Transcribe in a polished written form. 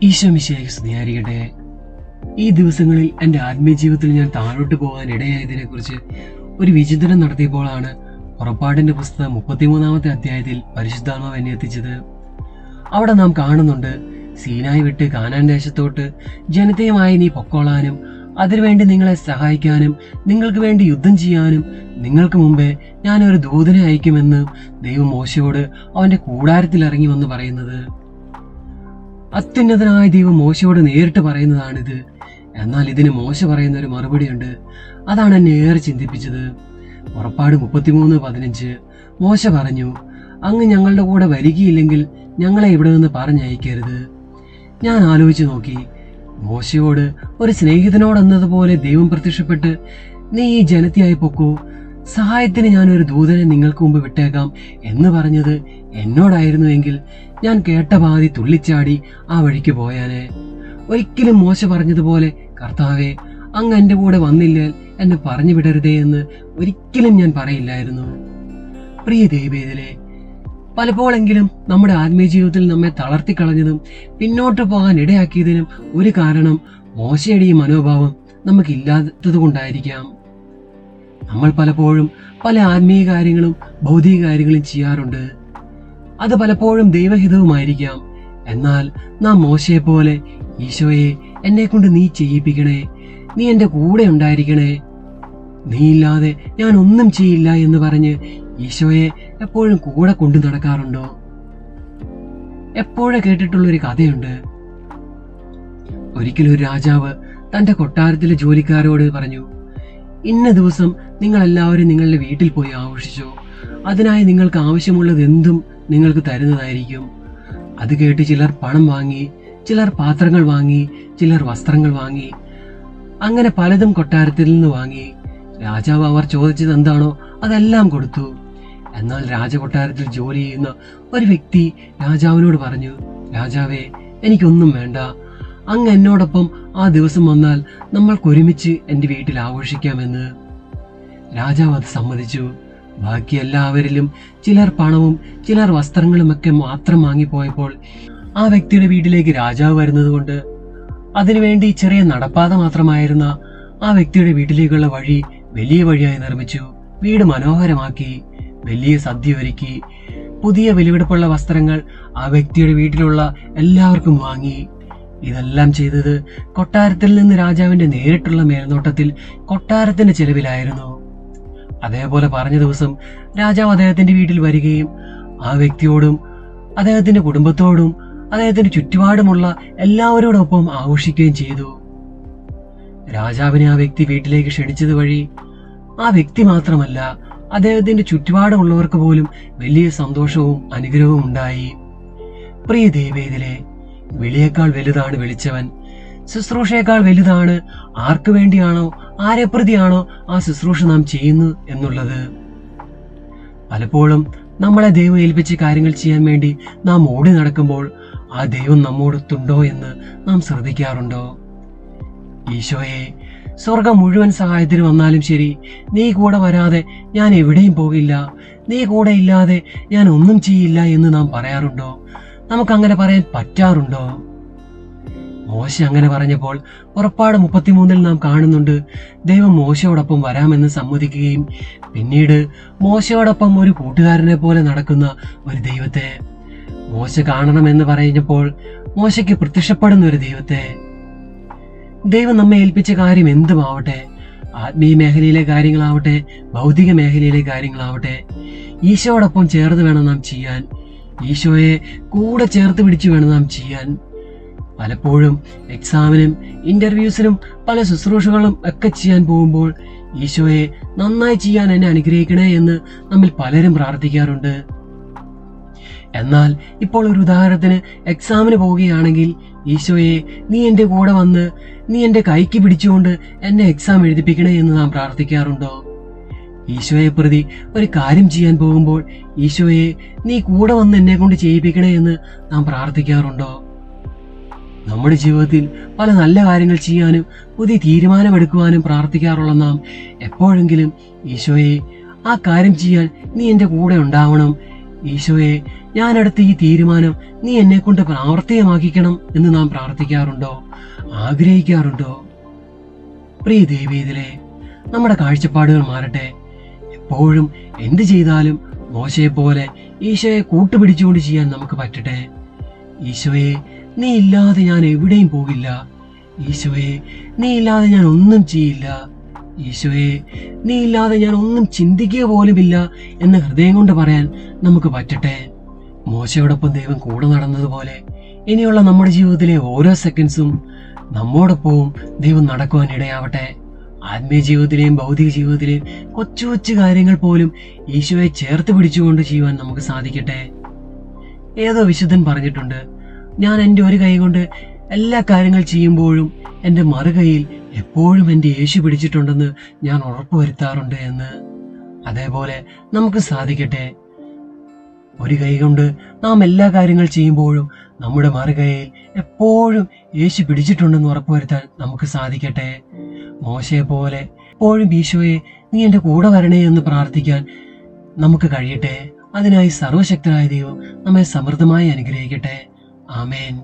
ഈശോ മിശിഹായ്ക്ക് സ്തുതിയായിരിക്കട്ടെ. ഈ ദിവസങ്ങളിൽ എൻ്റെ ആത്മീയ ജീവിതത്തിൽ ഞാൻ താഴോട്ട് പോകാൻ ഇടയായതിനെ കുറിച്ച് ഒരു വിചിന്തനം നടത്തിയപ്പോഴാണ് പുറപ്പാടിന്റെ പുസ്തകം 33-ാമത്തെ അധ്യായത്തിൽ പരിശുദ്ധാത്മാവ് എന്നെ എത്തിച്ചത്. അവിടെ നാം കാണുന്നുണ്ട്, സീനായി വിട്ട് കാനാൻ ദേശത്തോട്ട് ജനതയുമായി നീ പൊക്കോളാനും അതിനുവേണ്ടി നിങ്ങളെ സഹായിക്കാനും നിങ്ങൾക്ക് വേണ്ടി യുദ്ധം ചെയ്യാനും നിങ്ങൾക്ക് മുമ്പേ ഞാൻ ഒരു ദൂതനെ അയക്കുമെന്ന് ദൈവം മോശയോട് അവന്റെ കൂടാരത്തിൽ ഇറങ്ങി വന്ന് പറയുന്നത്. അത്യുന്നതനായ ദൈവം മോശയോട് നേരിട്ട് പറയുന്നതാണിത്. എന്നാൽ ഇതിന് മോശ പറയുന്ന ഒരു മറുപടിയുണ്ട്. അതാണ് എന്നെ ഏറെ ചിന്തിപ്പിച്ചത്. പുറപ്പാട് 33:15 മോശ പറഞ്ഞു, അങ്ങ് ഞങ്ങളുടെ കൂടെ വരികയില്ലെങ്കിൽ ഞങ്ങളെ ഇവിടെ നിന്ന് പറഞ്ഞയക്കരുത്. ഞാൻ ആലോചിച്ചു നോക്കി, മോശയോട് ഒരു സ്നേഹിതനോടെന്നതുപോലെ ദൈവം പ്രത്യക്ഷപ്പെട്ട് നീ ഈ ജനതയായി പൊക്കൂ, സഹായത്തിന് ഞാൻ ഒരു ദൂതനെ നിങ്ങൾക്ക് മുമ്പ് വിട്ടേക്കാം എന്ന് പറഞ്ഞത് എന്നോടായിരുന്നുവെങ്കിൽ ഞാൻ കേട്ട പാതി തുള്ളിച്ചാടി ആ വഴിക്ക് പോയാനെ. ഒരിക്കലും മോശ പറഞ്ഞതുപോലെ കർത്താവേ, അങ്ങ് എൻ്റെ കൂടെ വന്നില്ലേൽ എന്നെ പറഞ്ഞു വിടരുതേ എന്ന് ഒരിക്കലും ഞാൻ പറയില്ലായിരുന്നു. പ്രിയ ദൈവവേദലേ, പലപ്പോഴെങ്കിലും നമ്മുടെ ആത്മീയ ജീവിതത്തിൽ നമ്മെ തളർത്തിക്കളഞ്ഞതും പിന്നോട്ട് പോകാൻ ഇടയാക്കിയതിനും ഒരു കാരണം മോശയുടെ ഈ മനോഭാവം നമുക്കില്ലാത്തത് കൊണ്ടായിരിക്കാം. നമ്മൾ പലപ്പോഴും പല ആത്മീയ കാര്യങ്ങളും ഭൗതിക കാര്യങ്ങളും ചെയ്യാറുണ്ട്. അത് പലപ്പോഴും ദൈവഹിതവുമായിരിക്കാം. എന്നാൽ നാം മോശയെ പോലെ ഈശോയെ, എന്നെ കൊണ്ട് നീ ചെയ്യിപ്പിക്കണേ, നീ എൻ്റെ കൂടെ ഉണ്ടായിരിക്കണേ, നീ ഇല്ലാതെ ഞാൻ ഒന്നും ചെയ്യില്ല എന്ന് പറഞ്ഞ് ഈശോയെ എപ്പോഴും കൂടെ കൊണ്ടു നടക്കാറുണ്ടോ? എപ്പോഴും കേട്ടിട്ടുള്ളൊരു കഥയുണ്ട്. ഒരിക്കലും ഒരു രാജാവ് തന്റെ കൊട്ടാരത്തിലെ ജോലിക്കാരോട് പറഞ്ഞു, ഇന്ന ദിവസം നിങ്ങൾ എല്ലാവരും നിങ്ങളുടെ വീട്ടിൽ പോയി ആഘോഷിച്ചോ, അതിനായി നിങ്ങൾക്ക് ആവശ്യമുള്ളത് എന്തും നിങ്ങൾക്ക് തരുന്നതായിരിക്കും. അത് കേട്ട് ചിലർ പണം വാങ്ങി, ചിലർ പാത്രങ്ങൾ വാങ്ങി, ചിലർ വസ്ത്രങ്ങൾ വാങ്ങി, അങ്ങനെ പലതും കൊട്ടാരത്തിൽ നിന്ന് വാങ്ങി. രാജാവ് അവർ ചോദിച്ചത് എന്താണോ അതെല്ലാം കൊടുത്തു. എന്നാൽ രാജകൊട്ടാരത്തിൽ ജോലി ചെയ്യുന്ന ഒരു വ്യക്തി രാജാവിനോട് പറഞ്ഞു, രാജാവേ, എനിക്കൊന്നും വേണ്ട, അങ്ങ് എന്നോടൊപ്പം ആ ദിവസം വന്നാൽ നമ്മൾക്കൊരുമിച്ച് എൻ്റെ വീട്ടിൽ ആഘോഷിക്കാമെന്ന്. രാജാവ് അത് സമ്മതിച്ചു. ബാക്കി എല്ലാവരിലും ചിലർ പണവും ചിലർ വസ്ത്രങ്ങളുമൊക്കെ മാത്രം വാങ്ങിപ്പോയപ്പോൾ ആ വ്യക്തിയുടെ വീട്ടിലേക്ക് രാജാവ് വരുന്നത് കൊണ്ട് അതിനുവേണ്ടി ചെറിയ നടപ്പാത മാത്രമായിരുന്ന ആ വ്യക്തിയുടെ വീട്ടിലേക്കുള്ള വഴി വലിയ വഴിയായി നിർമ്മിച്ചു. വീട് മനോഹരമാക്കി, വലിയ സദ്യ ഒരുക്കി, പുതിയ വിലപിടിപ്പുള്ള വസ്ത്രങ്ങൾ ആ വ്യക്തിയുടെ വീട്ടിലുള്ള എല്ലാവർക്കും വാങ്ങി. ഇതെല്ലാം ചെയ്തത് കൊട്ടാരത്തിൽ നിന്ന് രാജാവിന്റെ നേരിട്ടുള്ള മേൽനോട്ടത്തിൽ കൊട്ടാരത്തിന്റെ ചെലവിലായിരുന്നു. അതേപോലെ പറഞ്ഞ ദിവസം രാജാവ് അദ്ദേഹത്തിന്റെ വീട്ടിൽ വരികയും ആ വ്യക്തിയോടും അദ്ദേഹത്തിന്റെ കുടുംബത്തോടും അദ്ദേഹത്തിന്റെ ചുറ്റുപാടുമുള്ള എല്ലാവരോടൊപ്പം ആഘോഷിക്കുകയും ചെയ്തു. രാജാവിനെ ആ വ്യക്തി വീട്ടിലേക്ക് ക്ഷണിച്ചത് വഴി ആ വ്യക്തി മാത്രമല്ല, അദ്ദേഹത്തിന്റെ ചുറ്റുപാടുമുള്ളവർക്ക് പോലും വലിയ സന്തോഷവും അനുഗ്രഹവും ഉണ്ടായി. പ്രിയ ദൈവവേദലേ, വിളിയേക്കാൾ വലുതാണ് വിളിച്ചവൻ, ശുശ്രൂഷയേക്കാൾ വലുതാണ് ആർക്കു വേണ്ടിയാണോ ആരെ പ്രതിയാണോ ആ ശുശ്രൂഷ നാം ചെയ്യുന്നു എന്നുള്ളത്. പലപ്പോഴും നമ്മളെ ദൈവം ഏൽപ്പിച്ച കാര്യങ്ങൾ ചെയ്യാൻ വേണ്ടി നാം ഓടി നടക്കുമ്പോൾ ആ ദൈവം നമ്മോടൊത്തുണ്ടോ എന്ന് നാം ശ്രദ്ധിക്കാറുണ്ടോ? ഈശോയെ, സ്വർഗം മുഴുവൻ സഹായത്തിന് വന്നാലും ശരി, നീ കൂടെ വരാതെ ഞാൻ എവിടെയും പോകില്ല, നീ കൂടെ ഇല്ലാതെ ഞാൻ ഒന്നും ചെയ്യില്ല എന്ന് നാം പറയാറുണ്ടോ? നമുക്കങ്ങനെ പറയാൻ പറ്റാറുണ്ടോ? മോശ അങ്ങനെ പറഞ്ഞപ്പോൾ പുറപ്പാട് 33 നാം കാണുന്നുണ്ട്, ദൈവം മോശയോടൊപ്പം വരാമെന്ന് സമ്മതിക്കുകയും പിന്നീട് മോശയോടൊപ്പം ഒരു കൂട്ടുകാരനെ പോലെ നടക്കുന്ന ഒരു ദൈവത്തെ, മോശ കാണണമെന്ന് പറഞ്ഞപ്പോൾ മോശയ്ക്ക് പ്രത്യക്ഷപ്പെടുന്ന ഒരു ദൈവത്തെ. ദൈവം നമ്മെ ഏൽപ്പിച്ച കാര്യം എന്തുമാവട്ടെ, ആത്മീയ മേഖലയിലെ കാര്യങ്ങളാവട്ടെ ഭൗതിക മേഖലയിലെ കാര്യങ്ങളാവട്ടെ, ഈശോയോടൊപ്പം ചേർന്ന് വേണം നാം ചെയ്യാൻ. ഈശോയെ കൂടെ ചേർത്ത് പിടിച്ചു വേണം നാം ചെയ്യാൻ. പലപ്പോഴും എക്സാമിനും ഇന്റർവ്യൂസിനും പല ശുശ്രൂഷകളും ഒക്കെ ചെയ്യാൻ പോകുമ്പോൾ ഈശോയെ നന്നായി ചെയ്യാൻ എന്നെ അനുഗ്രഹിക്കണേ എന്ന് നമ്മിൽ പലരും പ്രാർത്ഥിക്കാറുണ്ട്. എന്നാൽ ഇപ്പോൾ ഒരു ഉദാഹരണത്തിന് എക്സാമിന് പോവുകയാണെങ്കിൽ, ഈശോയെ നീ എൻ്റെ കൂടെ വന്ന് നീ എൻ്റെ കൈക്ക് പിടിച്ചുകൊണ്ട് എന്നെ എക്സാം എഴുതിപ്പിക്കണേ എന്ന് നാം പ്രാർത്ഥിക്കാറുണ്ടോ? ഈശോയെ പ്രതി ഒരു കാര്യം ചെയ്യാൻ പോകുമ്പോൾ, ഈശോയെ നീ കൂടെ വന്ന് എന്നെ കൊണ്ട് ചെയ്യിപ്പിക്കണേ എന്ന് നാം പ്രാർത്ഥിക്കാറുണ്ടോ? നമ്മുടെ ജീവിതത്തിൽ പല നല്ല കാര്യങ്ങൾ ചെയ്യാനും പുതിയ തീരുമാനമെടുക്കുവാനും പ്രാർത്ഥിക്കാറുള്ള നാം എപ്പോഴെങ്കിലും ഈശോയെ ആ കാര്യം ചെയ്യാൻ നീ എൻ്റെ കൂടെ ഉണ്ടാവണം, ഈശോയെ, ഞാനെടുത്ത ഈ തീരുമാനം നീ എന്നെ കൊണ്ട് പ്രാവർത്തികമാക്കിക്കണം എന്ന് നാം പ്രാർത്ഥിക്കാറുണ്ടോ, ആഗ്രഹിക്കാറുണ്ടോ? പ്രിയ ദൈവീതിലെ, നമ്മുടെ കാഴ്ചപ്പാടുകൾ മാറട്ടെ. എപ്പോഴും എന്ത് ചെയ്താലും മോശയെ പോലെ ഈശോയെ കൂട്ടുപിടിച്ചുകൊണ്ട് ചെയ്യാൻ നമുക്ക് പറ്റട്ടെ. ഈശോയെ, നീ ഇല്ലാതെ ഞാൻ എവിടെയും പോകില്ല. ഈശോയെ, നീ ഇല്ലാതെ ഞാൻ ഒന്നും ചെയ്യില്ല. ഈശോയെ, നീ ഇല്ലാതെ ഞാൻ ഒന്നും ചിന്തിക്കുക പോലുമില്ല എന്ന് ഹൃദയം കൊണ്ട് പറയാൻ നമുക്ക് പറ്റട്ടെ. മോശയോടൊപ്പം ദൈവം കൂടെ നടന്നതുപോലെ ഇനിയുള്ള നമ്മുടെ ജീവിതത്തിലെ ഓരോ സെക്കൻഡ്സും നമ്മോടൊപ്പവും ദൈവം നടക്കുവാൻ ഇടയാവട്ടെ. ആത്മീയ ജീവിതത്തിലെയും ഭൗതിക ജീവിതത്തിലെയും കൊച്ചു കൊച്ചു കാര്യങ്ങൾ പോലും ഈശോയെ ചേർത്ത് പിടിച്ചുകൊണ്ട് ചെയ്യുവാൻ നമുക്ക് സാധിക്കട്ടെ. ഏതോ വിശുദ്ധൻ പറഞ്ഞിട്ടുണ്ട്, ഞാൻ എൻ്റെ ഒരു കൈ കൊണ്ട് എല്ലാ കാര്യങ്ങൾ ചെയ്യുമ്പോഴും എൻ്റെ മറുകൈയിൽ എപ്പോഴും എൻ്റെ യേശു പിടിച്ചിട്ടുണ്ടെന്ന് ഞാൻ ഉറപ്പുവരുത്താറുണ്ട് എന്ന്. അതേപോലെ നമുക്ക് സാധിക്കട്ടെ. ഒരു കൈ കൊണ്ട് നാം എല്ലാ കാര്യങ്ങൾ ചെയ്യുമ്പോഴും നമ്മുടെ മറുകൈയിൽ എപ്പോഴും യേശു പിടിച്ചിട്ടുണ്ടെന്ന് ഉറപ്പുവരുത്താൻ നമുക്ക് സാധിക്കട്ടെ. മോശയെ പോലെ എപ്പോഴും ഈശോയെ, നീ എൻ്റെ കൂടെ വരണേ എന്ന് പ്രാർത്ഥിക്കാൻ നമുക്ക് കഴിയട്ടെ. അതിനായി സർവശക്തനായ ദൈവം നമ്മെ സമൃദ്ധമായി അനുഗ്രഹിക്കട്ടെ. ആമേൻ.